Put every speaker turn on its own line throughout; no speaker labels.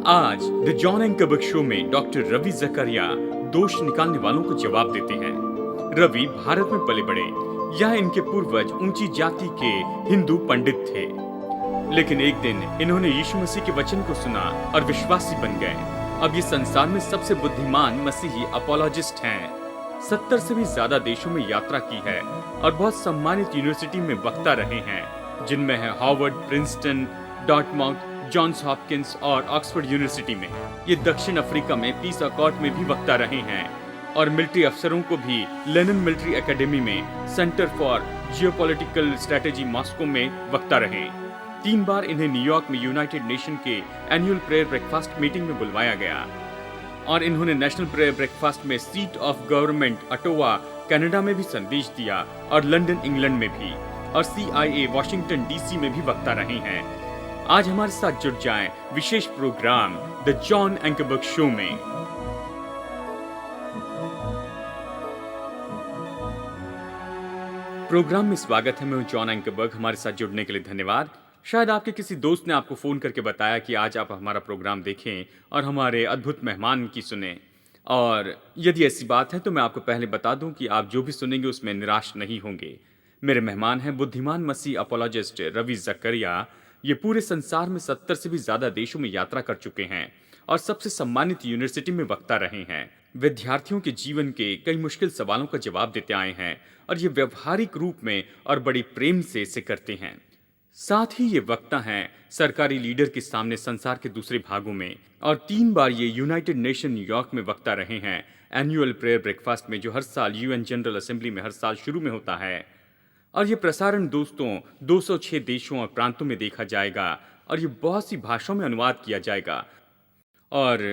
आज the John and कबक show में डॉक्टर रवि जकरिया दोष निकालने वालों को जवाब देते हैं। रवि भारत में पले बड़े, यह इनके पूर्वज ऊंची जाति के हिंदू पंडित थे, लेकिन एक दिन इन्होंने यीशु मसीह के वचन को सुना और विश्वासी बन गए। अब ये संसार में सबसे बुद्धिमान मसीही अपोलॉजिस्ट हैं। 70 से भी ज्यादा देशों में यात्रा की है और बहुत सम्मानित यूनिवर्सिटी में वक्ता रहे हैं, जिनमें है हार्वर्ड, प्रिंसटन, डॉर्टमाउथ, जॉन्स हॉपकिंस और ऑक्सफोर्ड यूनिवर्सिटी में। ये दक्षिण अफ्रीका में पीस अकॉर्ड में भी वक्ता रहे हैं और मिलिट्री अफसरों को भी लेनिन मिलिट्री एकेडमी में, centre for geopolitical strategy Moscow में वक्ता रहे। 3 बार इन्हें न्यूयॉर्क में यूनाइटेड नेशन के एनुअल प्रेयर ब्रेकफास्ट मीटिंग में बुलवाया गया और इन्होंने नेशनल प्रेयर ब्रेकफास्ट में seat of government Atowa Canada में भी संदेश दिया और लंदन इंग्लैंड में भी, और CIA वॉशिंगटन DC में भी वक्ता रहे हैं। आज हमारे साथ जुड़ जाएं विशेष प्रोग्राम द जॉन एंड कबक शो में। प्रोग्राम में स्वागत है। मैं हूं जॉन एंड कबक। हमारे साथ जुड़ने के लिए धन्यवाद। शायद आपके किसी दोस्त ने आपको फोन करके बताया कि आज आप हमारा प्रोग्राम देखें और हमारे अद्भुत मेहमान की सुने, और यदि ऐसी बात है तो मैं आपको पहले बता दूं कि आप जो भी सुनेंगे उसमें निराश नहीं होंगे। मेरे मेहमान हैं बुद्धिमान मसीह अपोलॉजिस्ट रवि जकरिया। ये पूरे संसार में 70 से भी ज्यादा देशों में यात्रा कर चुके हैं और सबसे सम्मानित यूनिवर्सिटी में वक्ता रहे हैं। विद्यार्थियों के जीवन के कई मुश्किल सवालों का जवाब देते आए हैं और ये व्यवहारिक रूप में और बड़ी प्रेम से इसे करते हैं। साथ ही ये वक्ता हैं सरकारी लीडर के सामने संसार के दूसरे भागों में, और 3 बार ये यूनाइटेड नेशन न्यूयॉर्क में वक्ता रहे हैं एनुअल प्रेयर ब्रेकफास्ट में, जो हर साल UN जनरल असेंबली में हर साल शुरू में होता है। और ये प्रसारण दोस्तों 206 देशों और प्रांतों में देखा जाएगा और ये बहुत सी भाषाओं में अनुवाद किया जाएगा। और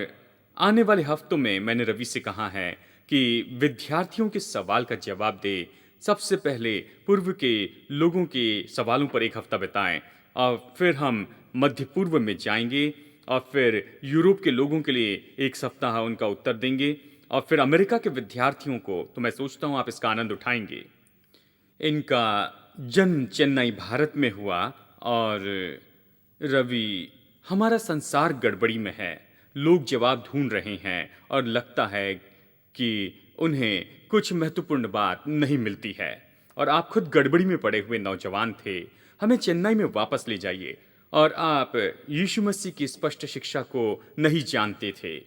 आने वाले हफ्तों में मैंने रवि से कहा है कि विद्यार्थियों के सवाल का जवाब दे। सबसे पहले पूर्व के लोगों के सवालों पर एक हफ्ता बिताएं और फिर हम मध्य पूर्व में जाएंगे और फिर यूरोप के लोगों के लिए एक सप्ताह उनका उत्तर देंगे, और फिर अमेरिका के विद्यार्थियों को, तो मैं सोचता हूँ आप इसका आनंद उठाएंगे। इनका जन्म चेन्नई भारत में हुआ और रवि, हमारा संसार गड़बड़ी में है। लोग जवाब ढूंढ रहे हैं और लगता है कि उन्हें कुछ महत्वपूर्ण बात नहीं मिलती है, और आप खुद गड़बड़ी में पड़े हुए नौजवान थे। हमें चेन्नई में वापस ले जाइए। और आप यीशु मसीह की स्पष्ट शिक्षा को नहीं जानते थे।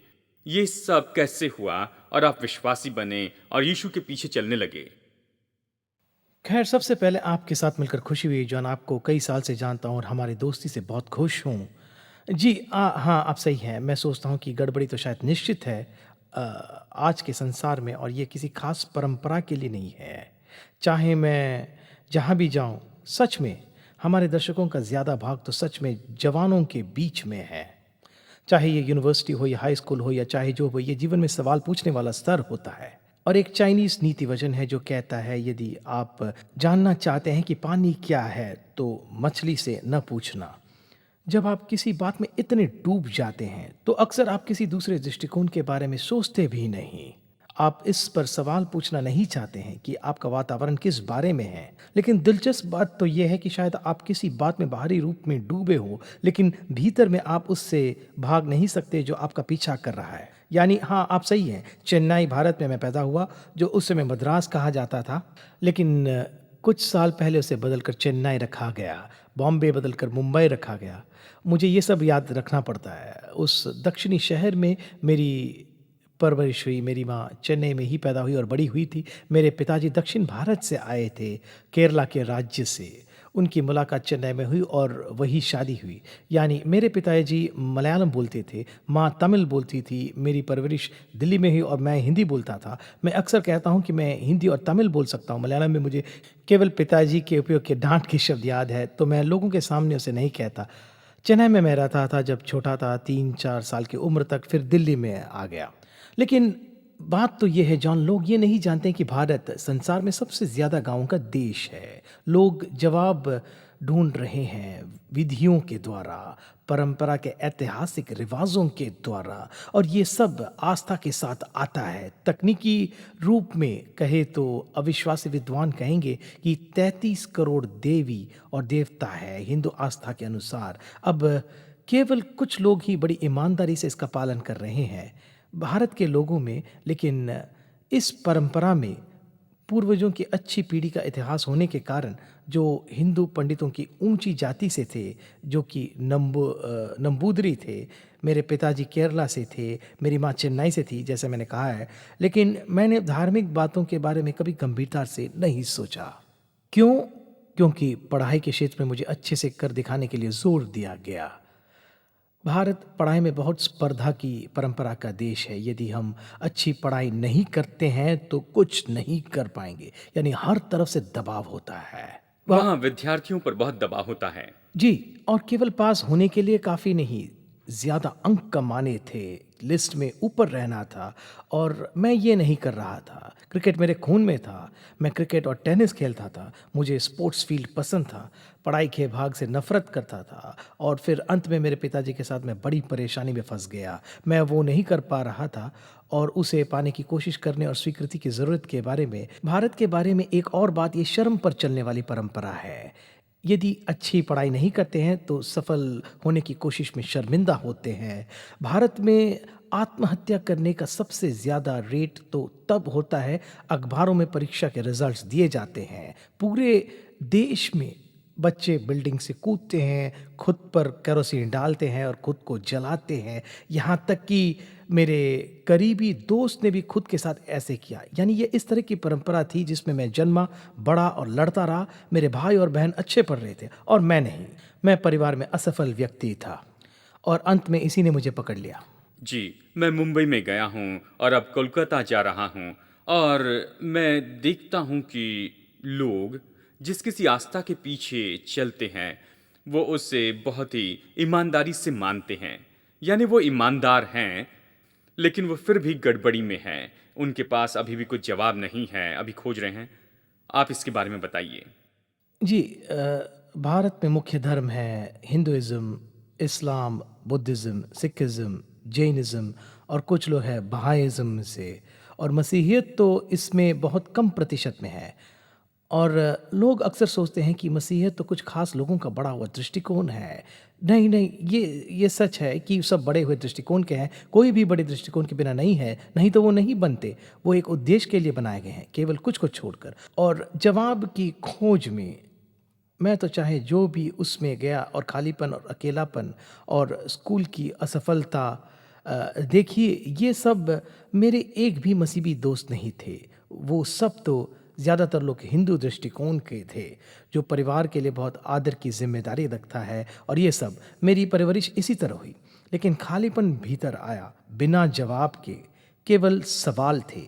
ये सब कैसे हुआ और आप विश्वासी बने और यीशु के पीछे चलने लगे?
खैर, सबसे पहले आपके साथ मिलकर खुशी हुई, जॉन। आपको कई साल से जानता हूँ और हमारी दोस्ती से बहुत खुश हूँ। जी, हाँ, आप सही हैं। मैं सोचता हूँ कि गड़बड़ी तो शायद निश्चित है आज के संसार में, और ये किसी खास परंपरा के लिए नहीं है। चाहे मैं जहाँ भी जाऊँ, सच में हमारे दर्शकों का ज़्यादा भाग तो सच में जवानों के बीच में है। चाहे ये यूनिवर्सिटी हो या हाई स्कूल हो या चाहे जो हो, ये जीवन में सवाल पूछने वाला स्तर होता है। और एक चाइनीज नीति वचन है जो कहता है, यदि आप जानना चाहते हैं कि पानी क्या है तो मछली से न पूछना। जब आप किसी बात में इतने डूब जाते हैं तो अक्सर आप किसी दूसरे दृष्टिकोण के बारे में सोचते भी नहीं। आप इस पर सवाल पूछना नहीं चाहते हैं कि आपका वातावरण किस बारे में है। लेकिन दिलचस्प बात तो यह है कि शायद आप किसी बात में बाहरी रूप में डूबे हो, लेकिन भीतर में आप उससे भाग नहीं सकते जो आपका पीछा कर रहा है। यानी हाँ, आप सही हैं। चेन्नई भारत में मैं पैदा हुआ, जो उस समय मद्रास कहा जाता था, लेकिन कुछ साल पहले उसे बदलकर चेन्नई रखा गया। बॉम्बे बदलकर मुंबई रखा गया। मुझे ये सब याद रखना पड़ता है। उस दक्षिणी शहर में मेरी परवरिश हुई। मेरी माँ चेन्नई में ही पैदा हुई और बड़ी हुई थी। मेरे पिताजी दक्षिण भारत से आए थे, केरला के राज्य से। उनकी मुलाकात चेन्नई में हुई और वही शादी हुई। यानी मेरे पिताजी मलयालम बोलते थे, माँ तमिल बोलती थी। मेरी परवरिश दिल्ली में हुई और मैं हिंदी बोलता था। मैं अक्सर कहता हूँ कि मैं हिंदी और तमिल बोल सकता हूँ। मलयालम में मुझे केवल पिताजी के उपयोग के डांट के शब्द याद है, तो मैं लोगों के सामने उसे नहीं कहता। चेन्नई में मैं रहता था जब छोटा था, 3-4 साल की उम्र तक, फिर दिल्ली में आ गया। लेकिन बात तो यह है जॉन, लोग ये नहीं जानते कि भारत संसार में सबसे ज़्यादा गाँवों का देश है। लोग जवाब ढूंढ रहे हैं विधियों के द्वारा, परंपरा के ऐतिहासिक रिवाजों के द्वारा, और ये सब आस्था के साथ आता है। तकनीकी रूप में कहे तो अविश्वासी विद्वान कहेंगे कि 33 करोड़ देवी और देवता है हिंदू आस्था के अनुसार। अब केवल कुछ लोग ही बड़ी ईमानदारी से इसका पालन कर रहे हैं भारत के लोगों में। लेकिन इस परंपरा में पूर्वजों की अच्छी पीढ़ी का इतिहास होने के कारण जो हिंदू पंडितों की ऊंची जाति से थे, जो कि नंबूदरी थे, मेरे पिताजी केरला से थे, मेरी माँ चेन्नई से थी, जैसे मैंने कहा है। लेकिन मैंने धार्मिक बातों के बारे में कभी गंभीरता से नहीं सोचा। क्यों? क्योंकि पढ़ाई के क्षेत्र में मुझे अच्छे से कर दिखाने के लिए जोर दिया गया। भारत पढ़ाई में बहुत स्पर्धा की परंपरा का देश है। यदि हम अच्छी पढ़ाई नहीं करते हैं तो कुछ नहीं कर पाएंगे, यानी हर तरफ से दबाव होता है।
वहाँ विद्यार्थियों पर बहुत दबाव होता है।
जी, और केवल पास होने के लिए काफ़ी नहीं, ज़्यादा अंक कमाने थे, लिस्ट में ऊपर रहना था, और मैं ये नहीं कर रहा था। क्रिकेट मेरे खून में था, मैं क्रिकेट और टेनिस खेलता था, मुझे स्पोर्ट्स फील्ड पसंद था, पढ़ाई के भाग से नफरत करता था, और फिर अंत में मेरे पिताजी के साथ मैं बड़ी परेशानी में फंस गया। मैं वो नहीं कर पा रहा था, और उसे पाने की कोशिश करने और स्वीकृति की ज़रूरत के बारे में, भारत के बारे में एक और बात, ये शर्म पर चलने वाली परंपरा है। यदि अच्छी पढ़ाई नहीं करते हैं तो सफल होने की कोशिश में शर्मिंदा होते हैं। भारत में आत्महत्या करने का सबसे ज़्यादा रेट तो तब होता है अखबारों में परीक्षा के रिजल्ट्स दिए जाते हैं। पूरे देश में बच्चे बिल्डिंग से कूदते हैं, खुद पर केरोसिन डालते हैं और खुद को जलाते हैं। यहाँ तक कि मेरे करीबी दोस्त ने भी खुद के साथ ऐसे किया। यानी ये इस तरह की परंपरा थी जिसमें मैं जन्मा, बड़ा और लड़ता रहा। मेरे भाई और बहन अच्छे पढ़ रहे थे और मैं नहीं। मैं परिवार में असफल व्यक्ति था और अंत में इसी ने मुझे पकड़ लिया।
जी, मैं मुंबई में गया हूँ और अब कोलकाता जा रहा हूँ, और मैं देखता हूँ कि लोग जिस किसी आस्था के पीछे चलते हैं वो उसे बहुत ही ईमानदारी से मानते हैं। यानी वो ईमानदार हैं, लेकिन वो फिर भी गड़बड़ी में हैं। उनके पास अभी भी कुछ जवाब नहीं है, अभी खोज रहे हैं। आप इसके बारे में बताइए।
जी, भारत में मुख्य धर्म है हिंदुइज्म, इस्लाम, बुद्धिज़्म, सिखिज़्म, जैनिज़्म, और कुछ लोग हैं बहाइज़्म से, और मसीहियत तो इसमें बहुत कम प्रतिशत में है। और लोग अक्सर सोचते हैं कि मसीहियत तो कुछ खास लोगों का बड़ा हुआ दृष्टिकोण है। नहीं नहीं, ये सच है कि सब बड़े हुए दृष्टिकोण के हैं। कोई भी बड़े दृष्टिकोण के बिना नहीं है, नहीं तो वो नहीं बनते। वो एक उद्देश्य के लिए बनाए गए हैं, केवल कुछ को छोड़कर। और जवाब की खोज में मैं तो चाहे जो भी उसमें गया, और खालीपन और अकेलापन और स्कूल की असफलता, देखिए ये सब मेरे एक भी मसीही दोस्त नहीं थे। वो सब तो ज़्यादातर लोग हिंदू दृष्टिकोण के थे, जो परिवार के लिए बहुत आदर की जिम्मेदारी रखता है, और ये सब मेरी परवरिश इसी तरह हुई। लेकिन खालीपन भीतर आया बिना जवाब के। केवल सवाल थे,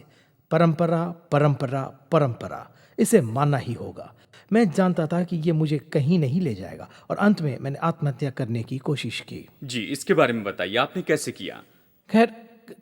परंपरा परंपरा परंपरा, इसे मानना ही होगा। मैं जानता था कि ये मुझे कहीं नहीं ले जाएगा, और अंत में मैंने आत्महत्या करने की कोशिश की।
जी, इसके बारे में बताइए, आपने कैसे किया?
खैर,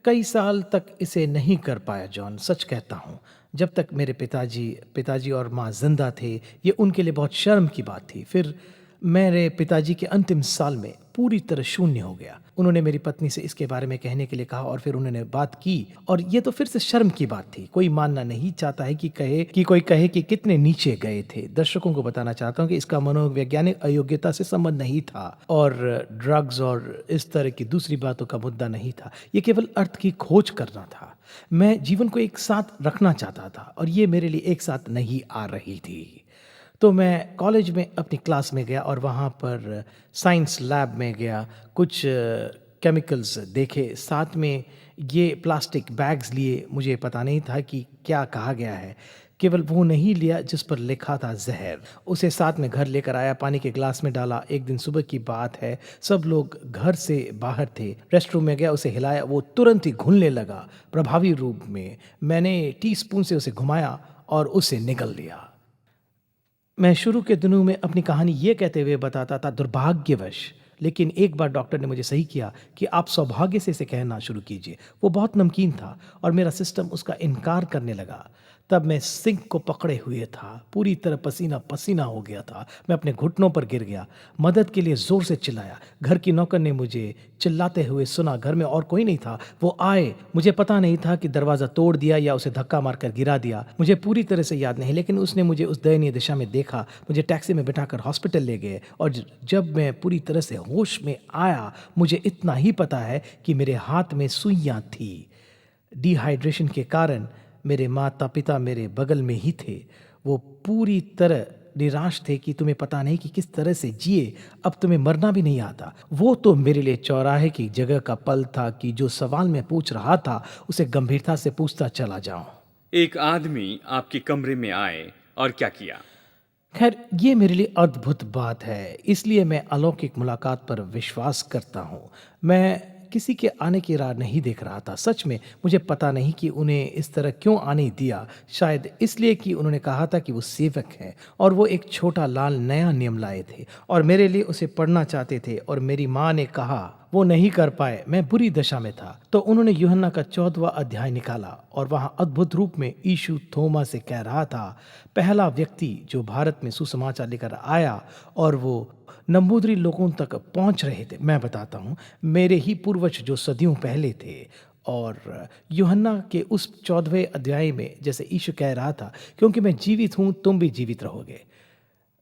कई साल तक इसे नहीं कर पाया जॉन, सच कहता हूँ। जब तक मेरे पिताजी और माँ जिंदा थे, ये उनके लिए बहुत शर्म की बात थी। फिर मेरे पिताजी के अंतिम साल में पूरी तरह शून्य हो गया। उन्होंने मेरी पत्नी से इसके बारे में कहने के लिए कहा, और फिर उन्होंने बात की, और ये तो फिर से शर्म की बात थी। कोई मानना नहीं चाहता है कि कोई कहे कि कितने नीचे गए थे। दर्शकों को बताना चाहता हूँ कि इसका मनोवैज्ञानिक अयोग्यता से संबंध नहीं था, और ड्रग्स और इस तरह की दूसरी बातों का मुद्दा नहीं था। ये केवल अर्थ की खोज करना था। मैं जीवन को एक साथ रखना चाहता था, और ये मेरे लिए एक साथ नहीं आ रही थी। तो मैं कॉलेज में अपनी क्लास में गया, और वहाँ पर साइंस लैब में गया, कुछ केमिकल्स देखे, साथ में ये प्लास्टिक बैग्स लिए। मुझे पता नहीं था कि क्या कहा गया है, केवल वो नहीं लिया जिस पर लिखा था जहर। उसे साथ में घर लेकर आया, पानी के ग्लास में डाला। एक दिन सुबह की बात है, सब लोग घर से बाहर थे। रेस्टरूम में गया, उसे हिलाया, वो तुरंत ही घुलने लगा प्रभावी रूप में। मैंने टीस्पून से उसे घुमाया और उसे निगल लिया। मैं शुरू के दिनों में अपनी कहानी ये कहते हुए बताता था, दुर्भाग्यवश। लेकिन एक बार डॉक्टर ने मुझे सही किया कि आप सौभाग्य से इसे कहना शुरू कीजिए। वो बहुत नमकीन था और मेरा सिस्टम उसका इनकार करने लगा। तब मैं सिंक को पकड़े हुए था, पूरी तरह पसीना पसीना हो गया था। मैं अपने घुटनों पर गिर गया, मदद के लिए जोर से चिल्लाया। घर की नौकर ने मुझे चिल्लाते हुए सुना। घर में और कोई नहीं था। वो आए, मुझे पता नहीं था कि दरवाज़ा तोड़ दिया या उसे धक्का मारकर गिरा दिया। मुझे पूरी तरह से याद नहीं, लेकिन उसने मुझे उस दयनीय दिशा में देखा, मुझे टैक्सी में बिठाकर हॉस्पिटल ले गए। और जब मैं पूरी तरह से होश में आया, मुझे इतना ही पता है कि मेरे हाथ में सुइयां थी। डिहाइड्रेशन के कारण मेरे माता पिता मेरे बगल में ही थे। वो पूरी तरह निराश थे कि तुम्हें पता नहीं कि किस तरह से जिए, अब तुम्हें मरना भी नहीं आता। वो तो मेरे लिए चौराहे की जगह का पल था कि जो सवाल मैं पूछ रहा था उसे गंभीरता से पूछता चला जाऊं।
एक आदमी आपके कमरे में आए और क्या किया?
खैर, ये मेरे लिए अद्भुत बात है, इसलिए मैं अलौकिक मुलाकात पर विश्वास करता हूँ। मैं किसी के आने की राह नहीं देख रहा था। सच में मुझे पता नहीं कि उन्हें इस तरह क्यों आने दिया। शायद इसलिए कि उन्होंने कहा था कि वो सेवक हैं और वो एक छोटा लाल नया नियम लाए थे और मेरे लिए उसे पढ़ना चाहते थे, और मेरी माँ ने कहा वो नहीं कर पाए। मैं बुरी दशा में था। तो उन्होंने यूहन्ना का 14वां अध्याय निकाला और वहाँ अद्भुत रूप में यीशु थोमा से कह रहा था, पहला व्यक्ति जो भारत में सुसमाचार लेकर आया, और वो नंबूदरी लोगों तक पहुंच रहे थे। मैं बताता हूँ, मेरे ही पूर्वज जो सदियों पहले थे। और यूहन्ना के उस 14वें अध्याय में जैसे यीशु कह रहा था, क्योंकि मैं जीवित हूँ तुम भी जीवित रहोगे।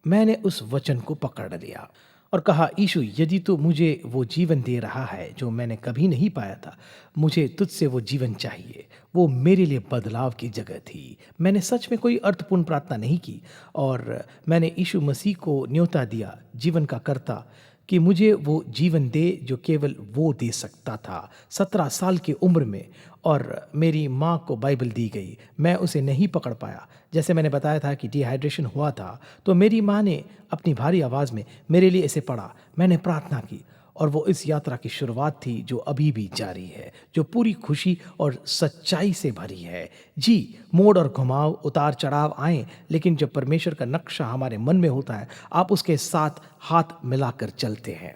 मैंने उस वचन को पकड़ लिया और कहा, यीशु यदि तू मुझे वो जीवन दे रहा है जो मैंने कभी नहीं पाया था, मुझे तुझसे वो जीवन चाहिए। वो मेरे लिए बदलाव की जगह थी। मैंने सच में कोई अर्थपूर्ण प्रार्थना नहीं की, और मैंने यीशु मसीह को न्योता दिया, जीवन का कर्ता, कि मुझे वो जीवन दे जो केवल वो दे सकता था। 17 साल की उम्र में, और मेरी माँ को बाइबल दी गई। मैं उसे नहीं पकड़ पाया। जैसे मैंने बताया था कि डिहाइड्रेशन हुआ था, तो मेरी माँ ने अपनी भारी आवाज़ में मेरे लिए इसे पढ़ा। मैंने प्रार्थना की, और वो इस यात्रा की शुरुआत थी जो अभी भी जारी है, जो पूरी खुशी और सच्चाई से भरी है। जी, मोड़ और घुमाव, उतार चढ़ाव आए, लेकिन जब परमेश्वर का नक्शा हमारे मन में होता है, आप उसके साथ हाथ मिलाकर चलते हैं।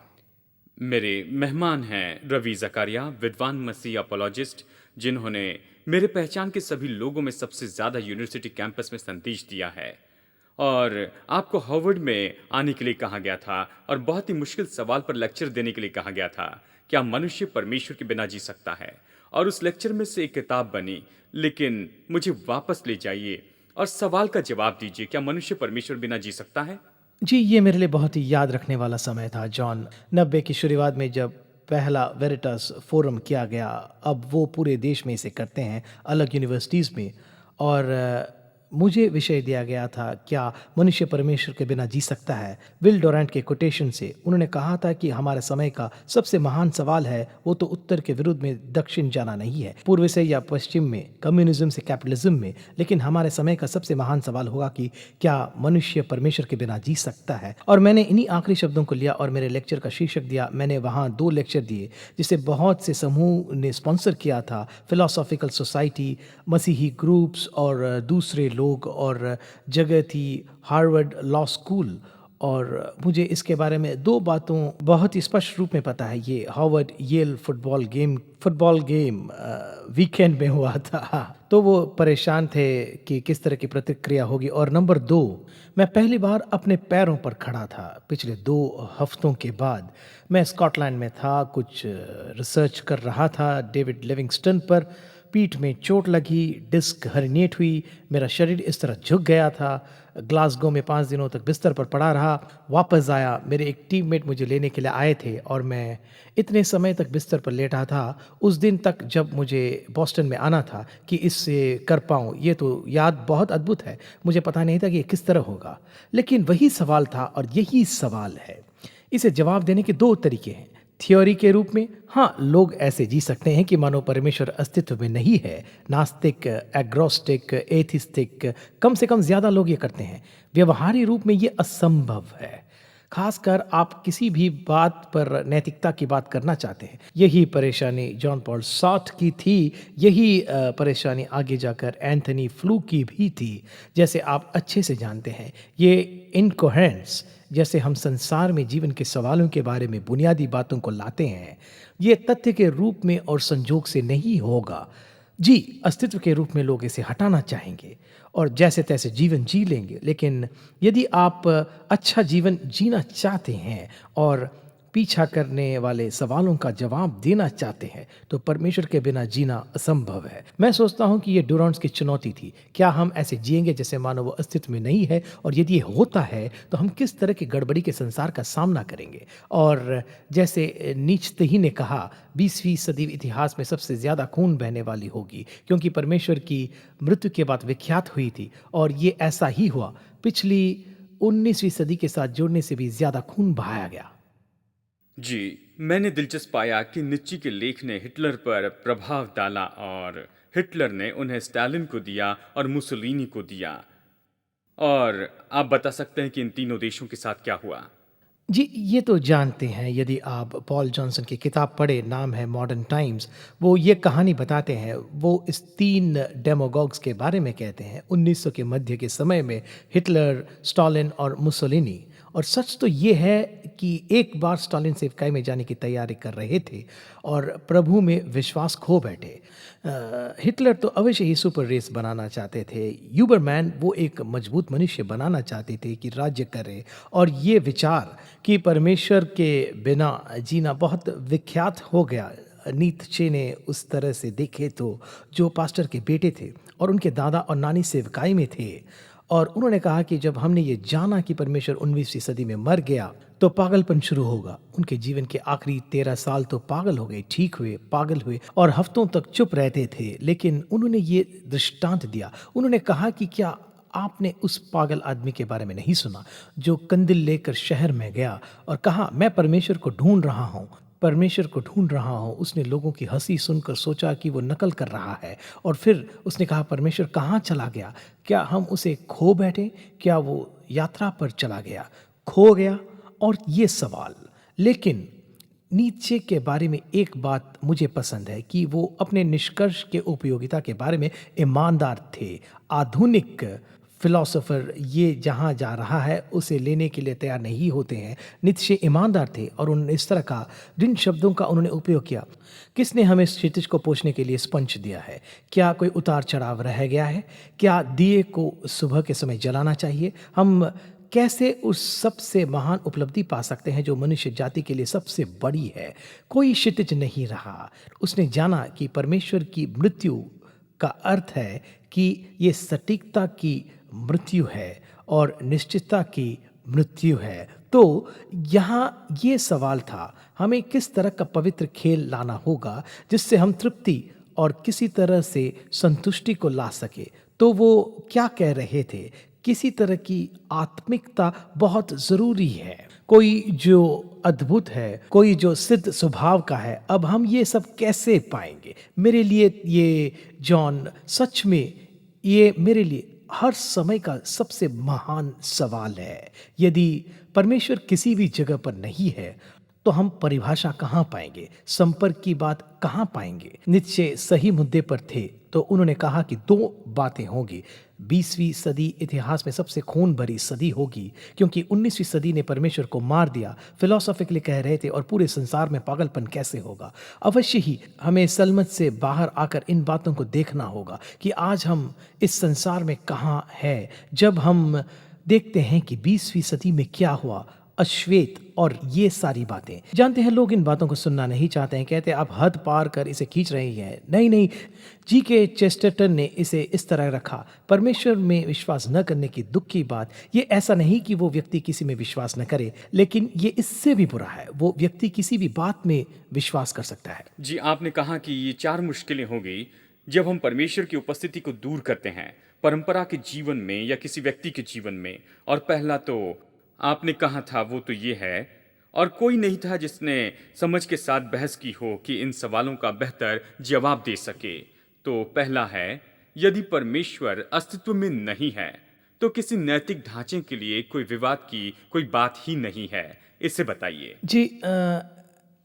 मेरे मेहमान हैं रवि जकारिया, विद्वान मसीह अपोलॉजिस्ट, जिन्होंने मेरे पहचान के सभी लोगों में सबसे ज़्यादा यूनिवर्सिटी कैंपस में संदेश दिया है। और आपको हार्वर्ड में आने के लिए कहा गया था और बहुत ही मुश्किल सवाल पर लेक्चर देने के लिए कहा गया था, क्या मनुष्य परमेश्वर के बिना जी सकता है? और उस लेक्चर में से एक किताब बनी, लेकिन मुझे वापस ले जाइए और सवाल का जवाब दीजिए, क्या मनुष्य परमेश्वर बिना जी सकता है?
जी, ये मेरे लिए बहुत ही याद रखने वाला समय था जॉन। 90 की शुरुआत में जब पहला वेरिटास फोरम किया गया, अब वो पूरे देश में इसे करते हैं, अलग यूनिवर्सिटीज़ में। और मुझे विषय दिया गया था, क्या मनुष्य परमेश्वर के बिना जी सकता है। विल डोरेंट के कोटेशन से उन्होंने कहा था कि हमारे समय का सबसे महान सवाल है वो तो उत्तर के विरुद्ध में दक्षिण जाना नहीं है, पूर्व से या पश्चिम में, कम्युनिज्म से कैपिटलिज्म में, लेकिन हमारे समय का सबसे महान सवाल होगा कि क्या मनुष्य परमेश्वर के बिना जी सकता है। और मैंने इन्हीं आखिरी शब्दों को लिया और मेरे लेक्चर का शीर्षक दिया। मैंने वहाँ 2 लेक्चर दिए जिसे बहुत से समूह ने स्पॉन्सर किया था, फिलोसॉफिकल सोसाइटी, मसीही ग्रुप्स और दूसरे लोग, और जगह थी हार्वर्ड लॉ स्कूल। और मुझे इसके बारे में 2 बातों बहुत ही स्पष्ट रूप में पता है। ये Harvard Yale football game weekend में हुआ था, तो वो परेशान थे कि किस तरह की प्रतिक्रिया होगी। और नंबर 2, मैं पहली बार अपने पैरों पर खड़ा था पिछले 2 हफ्तों के बाद। मैं स्कॉटलैंड में था, कुछ रिसर्च कर रहा था डेविड लिविंगस्टन पर। पीठ में चोट लगी, डिस्क हर्निएट हुई, मेरा शरीर इस तरह झुक गया था। ग्लासगो में 5 दिनों तक बिस्तर पर पड़ा रहा। वापस आया, मेरे एक टीममेट मुझे लेने के लिए आए थे, और मैं इतने समय तक बिस्तर पर लेटा था उस दिन तक जब मुझे बॉस्टन में आना था कि इससे कर पाऊँ। ये तो याद बहुत अद्भुत है। मुझे पता नहीं था कि ये किस तरह होगा, लेकिन वही सवाल था और यही सवाल है। इसे जवाब देने के 2 तरीके हैं। थ्योरी के रूप में, हाँ, लोग ऐसे जी सकते हैं कि मानो परमेश्वर अस्तित्व में नहीं है। नास्तिक, एग्नोस्टिक, एथिस्टिक, कम से कम ज़्यादा लोग ये करते हैं। व्यवहारिक रूप में ये असंभव है, खासकर आप किसी भी बात पर नैतिकता की बात करना चाहते हैं। यही परेशानी जॉन पॉल सार्tre की थी, यही परेशानी आगे जाकर एंथनी फ्लू की भी थी, जैसे आप अच्छे से जानते हैं। ये इनकोहेरेंस, जैसे हम संसार में जीवन के सवालों के बारे में बुनियादी बातों को लाते हैं, ये तथ्य के रूप में और संजोग से नहीं होगा। जी, अस्तित्व के रूप में लोग इसे हटाना चाहेंगे और जैसे-तैसे जीवन जी लेंगे। लेकिन यदि आप अच्छा जीवन जीना चाहते हैं और पीछा करने वाले सवालों का जवाब देना चाहते हैं, तो परमेश्वर के बिना जीना असंभव है। मैं सोचता हूँ कि ये डुरांड्स की चुनौती थी। क्या हम ऐसे जिएँगे जैसे मानो वो अस्तित्व में नहीं है? और यदि ये होता है, तो हम किस तरह की गड़बड़ी के संसार का सामना करेंगे? और जैसे नीत्शे ही ने कहा, 20वीं सदी इतिहास में सबसे ज़्यादा खून बहने वाली होगी, क्योंकि परमेश्वर की मृत्यु के बाद विख्यात हुई थी और ये ऐसा ही हुआ। पिछली 19वीं सदी के साथ जुड़ने से भी ज़्यादा खून बहाया गया।
जी, मैंने दिलचस्प पाया कि नीत्शे के लेख ने हिटलर पर प्रभाव डाला और हिटलर ने उन्हें स्टालिन को दिया और मुसोलिनी को दिया। और आप बता सकते हैं कि इन तीनों देशों के साथ क्या हुआ?
जी, ये तो जानते हैं। यदि आप पॉल जॉनसन की किताब पढ़ें, नाम है मॉडर्न टाइम्स, वो ये कहानी बताते हैं। वो इस 3 डेमागोग्स के बारे में कहते हैं 1900 के मध्य के समय में, हिटलर, स्टालिन और मुसोलिनी। और सच तो ये है कि एक बार स्टालिन सेवकाई में जाने की तैयारी कर रहे थे और प्रभु में विश्वास खो बैठे। हिटलर तो अवश्य ही सुपर रेस बनाना चाहते थे। यूबरमैन वो एक मजबूत मनुष्य बनाना चाहते थे कि राज्य करे, और ये विचार कि परमेश्वर के बिना जीना बहुत विख्यात हो गया। नीत्शे ने उस तरह से देखे तो जो पास्टर के बेटे थे और उनके दादा और नानी सेवकाई में थे, और उन्होंने कहा कि जब हमने ये जाना कि परमेश्वर 19वीं सदी में मर गया, तो पागलपन शुरू होगा। उनके जीवन के आखिरी 13 साल तो पागल हो गए, ठीक हुए, पागल हुए और हफ्तों तक चुप रहते थे। लेकिन उन्होंने ये दृष्टांत दिया। उन्होंने कहा कि क्या आपने उस पागल आदमी के बारे में नहीं सुना जो कंदिल लेकर शहर में गया और कहा, मैं परमेश्वर को ढूंढ रहा हूँ, परमेश्वर को ढूंढ रहा हूँ। उसने लोगों की हंसी सुनकर सोचा कि वो नकल कर रहा है, और फिर उसने कहा, परमेश्वर कहाँ चला गया? क्या हम उसे खो बैठे? क्या वो यात्रा पर चला गया, खो गया? और ये सवाल। लेकिन नीत्शे के बारे में एक बात मुझे पसंद है कि वो अपने निष्कर्ष के उपयोगिता के बारे में ईमानदार थे। आधुनिक फिलोसोफर ये जहाँ जा रहा है उसे लेने के लिए तैयार नहीं होते हैं। नीत्शे ईमानदार थे और उन्होंने इस तरह का, जिन शब्दों का उन्होंने उपयोग किया, किसने हमें क्षितिज को पोंछने के लिए स्पंज दिया है? क्या कोई उतार चढ़ाव रह गया है? क्या दिए को सुबह के समय जलाना चाहिए? हम कैसे उस सबसे महान उपलब्धि पा सकते हैं जो मनुष्य जाति के लिए सबसे बड़ी है? कोई क्षितिज नहीं रहा। उसने जाना कि परमेश्वर की मृत्यु का अर्थ है कि ये सटीकता की मृत्यु है और निश्चितता की मृत्यु है। तो यहाँ ये सवाल था, हमें किस तरह का पवित्र खेल लाना होगा जिससे हम तृप्ति और किसी तरह से संतुष्टि को ला सके। तो वो क्या कह रहे थे? किसी तरह की आत्मिकता बहुत ज़रूरी है। कोई जो अद्भुत है, कोई जो सिद्ध स्वभाव का है। अब हम ये सब कैसे पाएँगे? मेरे लिए ये जॉन, सच में ये मेरे लिए हर समय का सबसे महान सवाल है। यदि परमेश्वर किसी भी जगह पर नहीं है, तो हम परिभाषा कहाँ पाएंगे? संपर्क की बात कहाँ पाएंगे? नीत्शे सही मुद्दे पर थे, तो उन्होंने कहा कि 2 बातें होंगी। 20वीं सदी इतिहास में सबसे खून भरी सदी होगी, क्योंकि 19वीं सदी ने परमेश्वर को मार दिया। फिलोसॉफिकली कह रहे थे, और पूरे संसार में पागलपन कैसे होगा? अवश्य ही हमें सलमत से बाहर आकर इन बातों को देखना होगा कि आज हम इस संसार में कहाँ हैं। जब हम देखते हैं कि 20वीं सदी में क्या हुआ, अश्वेत और ये सारी बातें, जानते हैं लोग इन बातों को सुनना नहीं चाहते हैं। कहते हैं आप हद पार कर इसे खींच रहे हैं। नहीं नहीं, G.K. चेस्टरटन ने इसे इस तरह रखा, परमेश्वर में विश्वास न करने की दुख की बात। ये ऐसा नहीं कि वो व्यक्ति किसी में विश्वास न करे, लेकिन ये इससे भी बुरा है, वो व्यक्ति किसी भी बात में विश्वास कर सकता है।
जी, आपने कहा कि ये 4 मुश्किलें होंगी जब हम परमेश्वर की उपस्थिति को दूर करते हैं, परंपरा के जीवन में या किसी व्यक्ति के जीवन में। और पहला तो आपने कहा था वो तो ये है, और कोई नहीं था जिसने समझ के साथ बहस की हो कि इन सवालों का बेहतर जवाब दे सके। तो पहला है, यदि परमेश्वर अस्तित्व में नहीं है तो किसी नैतिक ढांचे के लिए कोई विवाद की कोई बात ही नहीं है। इसे बताइए।
जी,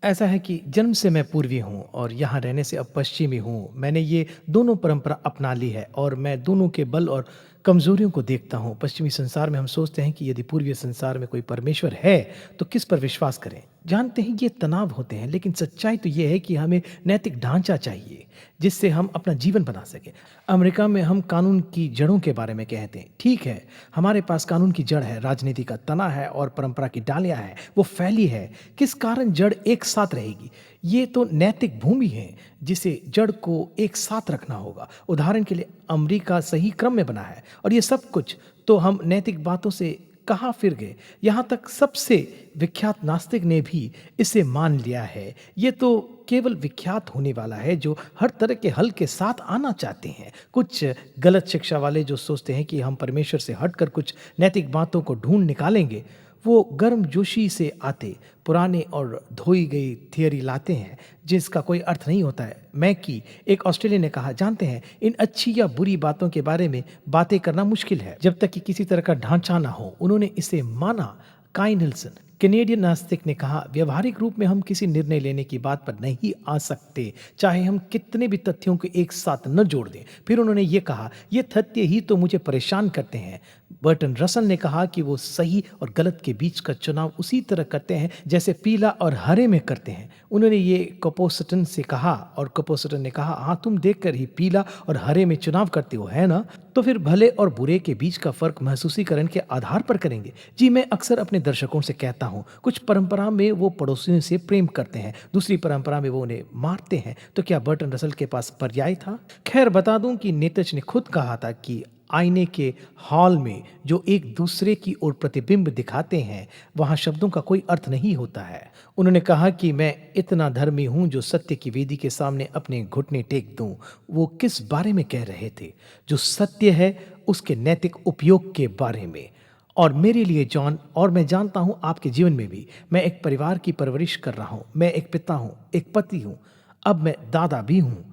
ऐसा है कि जन्म से मैं पूर्वी हूँ और यहाँ रहने से अब पश्चिमी हूँ। मैंने ये दोनों परंपरा अपना ली है और मैं दोनों के बल और कमजोरियों को देखता हूँ। पश्चिमी संसार में हम सोचते हैं कि यदि पूर्वीय संसार में कोई परमेश्वर है तो किस पर विश्वास करें? जानते हैं ये तनाव होते हैं, लेकिन सच्चाई तो ये है कि हमें नैतिक ढांचा चाहिए जिससे हम अपना जीवन बना सकें। अमेरिका में हम कानून की जड़ों के बारे में कहते हैं। ठीक है, हमारे पास कानून की जड़ है, राजनीति का तना है और परंपरा की डालियां हैं, वो फैली है। किस कारण जड़ एक साथ रहेगी? ये तो नैतिक भूमि है जिसे जड़ को एक साथ रखना होगा। उदाहरण के लिए अमेरिका सही क्रम में बना है और ये सब कुछ, तो हम नैतिक बातों से कहाँ फिर गए? यहाँ तक सबसे विख्यात नास्तिक ने भी इसे मान लिया है। ये तो केवल विख्यात होने वाला है जो हर तरह के हल के साथ आना चाहते हैं। कुछ गलत शिक्षा वाले जो सोचते हैं कि हम परमेश्वर से हटकर कुछ नैतिक बातों को ढूंढ निकालेंगे, वो गर्मजोशी से आते पुराने और धोई गई थियरी लाते हैं जिसका कोई अर्थ नहीं होता है। मैकी, एक ऑस्ट्रेलियन ने कहा, जानते हैं इन अच्छी या बुरी बातों के बारे में बातें करना मुश्किल है जब तक कि किसी तरह का ढांचा ना हो। उन्होंने इसे माना। काई निल्सन, कैनेडियन नास्तिक ने कहा, व्यवहारिक रूप में हम किसी निर्णय लेने की बात पर नहीं आ सकते चाहे हम कितने भी तथ्यों को एक साथ न जोड़ दें। फिर उन्होंने ये कहा, ये तथ्य ही तो मुझे परेशान करते हैं। बर्टन रसल ने कहा कि वो सही और गलत के बीच का चुनाव उसी तरह करते हैं जैसे पीला और हरे में करते हैं। उन्होंने ये कपोसटन से कहा और कपोसटन ने कहा, हाँ तुम देखकर ही पीला और हरे में चुनाव करते हो, है ना? तो फिर भले और बुरे के बीच का फर्क महसूसीकरण के आधार पर करेंगे। जी, मैं अक्सर अपने दर्शकों से कहता हूँ, कुछ परंपरा में वो पड़ोसियों से प्रेम करते हैं, दूसरी परंपरा में वो उन्हें मारते हैं। तो क्या बर्टन रसल के पास पर्याय था? खैर, बता दूं कि नीतश ने खुद कहा था कि आईने के हॉल में जो एक दूसरे की ओर प्रतिबिंब दिखाते हैं वहां शब्दों का कोई अर्थ नहीं होता है। उन्होंने कहा कि मैं इतना धर्मी हूं जो सत्य की वेदी के सामने अपने घुटने टेक दूं। वो किस बारे में कह रहे थे? जो सत्य है उसके नैतिक उपयोग के बारे में। और मेरे लिए जॉन, और मैं जानता हूं आपके जीवन में भी, मैं एक परिवार की परवरिश कर रहा हूं। मैं एक पिता हूं, एक पति हूं, अब मैं दादा भी हूं।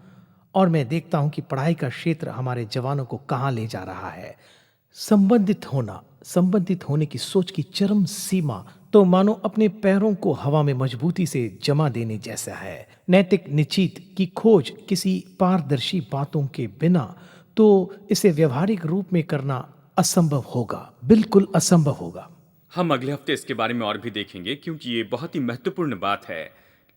और मैं देखता हूं कि पढ़ाई का क्षेत्र हमारे जवानों को कहां ले जा रहा है। संबंधित होने की सोच की चरम सीमा तो मानो अपने पैरों को हवा में मजबूती से जमा देने जैसा है। नैतिक निश्चित की खोज किसी पारदर्शी बातों के बिना तो इसे व्यवहारिक रूप में करना असंभव होगा, बिल्कुल असंभव होगा।
हम अगले हफ्ते इसके बारे में और भी देखेंगे क्योंकि ये बहुत ही महत्वपूर्ण बात है।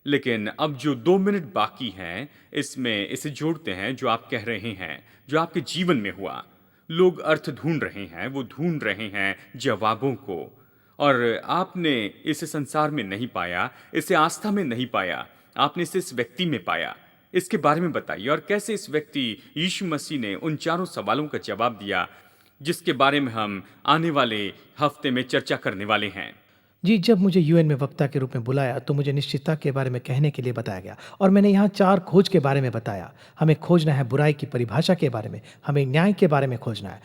लेकिन अब जो 2 मिनट बाकी हैं इसमें इसे जोड़ते हैं जो आप कह रहे हैं, जो आपके जीवन में हुआ। लोग अर्थ ढूंढ रहे हैं, वो ढूंढ रहे हैं जवाबों को, और आपने इसे संसार में नहीं पाया, इसे आस्था में नहीं पाया, आपने इसे इस व्यक्ति में पाया। इसके बारे में बताइए, और कैसे इस व्यक्ति यीशु मसीह ने उन 4 सवालों का जवाब दिया जिसके बारे में हम आने वाले हफ्ते में चर्चा करने वाले हैं।
जी, जब मुझे यूएन में वक्ता के रूप में बुलाया तो मुझे निश्चितता के बारे में कहने के लिए बताया गया और मैंने यहाँ 4 खोज के बारे में बताया। हमें खोजना है बुराई की परिभाषा के बारे में, हमें न्याय के बारे में खोजना है,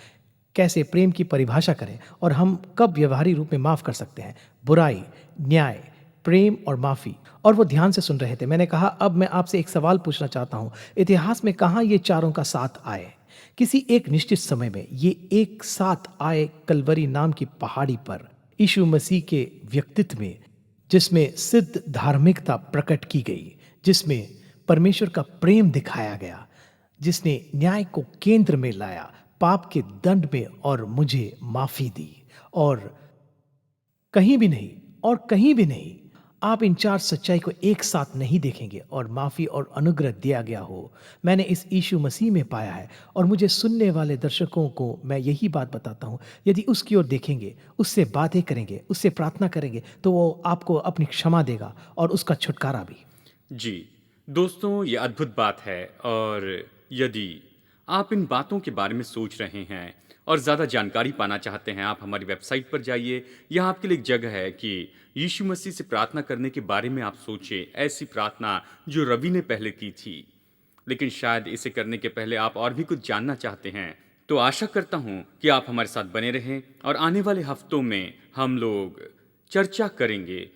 कैसे प्रेम की परिभाषा करें और हम कब व्यवहारिक रूप में माफ कर सकते हैं। बुराई, न्याय, प्रेम और माफी। और वो ध्यान से सुन रहे थे। मैंने कहा, अब मैं आपसे एक सवाल पूछना चाहता हूँ, इतिहास में कहाँ ये चारों का साथ आए? किसी एक निश्चित समय में ये एक साथ आए कलवरी नाम की पहाड़ी पर, यीशु मसीह के व्यक्तित्व में, जिसमें सिद्ध धार्मिकता प्रकट की गई, जिसमें परमेश्वर का प्रेम दिखाया गया, जिसने न्याय को केंद्र में लाया, पाप के दंड में और मुझे माफी दी। और कहीं भी नहीं, और कहीं भी नहीं आप इन 4 सच्चाई को एक साथ नहीं देखेंगे और माफी और अनुग्रह दिया गया हो। मैंने इस यीशु मसीह में पाया है और मुझे सुनने वाले दर्शकों को मैं यही बात बताता हूँ, यदि उसकी ओर देखेंगे, उससे बातें करेंगे, उससे प्रार्थना करेंगे तो वो आपको अपनी क्षमा देगा और उसका छुटकारा भी।
जी दोस्तों, ये अद्भुत बात है, और यदि आप इन बातों के बारे में सोच रहे हैं और ज़्यादा जानकारी पाना चाहते हैं, आप हमारी वेबसाइट पर जाइए। यहाँ आपके लिए एक जगह है कि यीशु मसीह से प्रार्थना करने के बारे में आप सोचें, ऐसी प्रार्थना जो रवि ने पहले की थी। लेकिन शायद इसे करने के पहले आप और भी कुछ जानना चाहते हैं, तो आशा करता हूँ कि आप हमारे साथ बने रहें और आने वाले हफ्तों में हम लोग चर्चा करेंगे।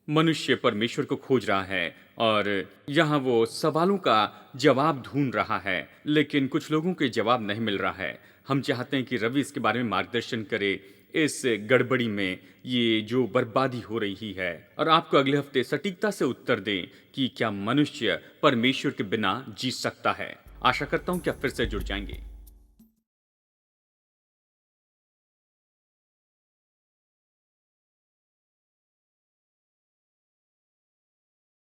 मनुष्य परमेश्वर को खोज रहा है और यहाँ वो सवालों का जवाब ढूंढ रहा है, लेकिन कुछ लोगों के जवाब नहीं मिल रहा है। हम चाहते हैं कि रवि इसके बारे में मार्गदर्शन करे, इस गड़बड़ी में ये जो बर्बादी हो रही है, और आपको अगले हफ्ते सटीकता से उत्तर दें कि क्या मनुष्य परमेश्वर के बिना जी सकता है। आशा करता हूँ कि आप फिर से जुड़ जाएंगे।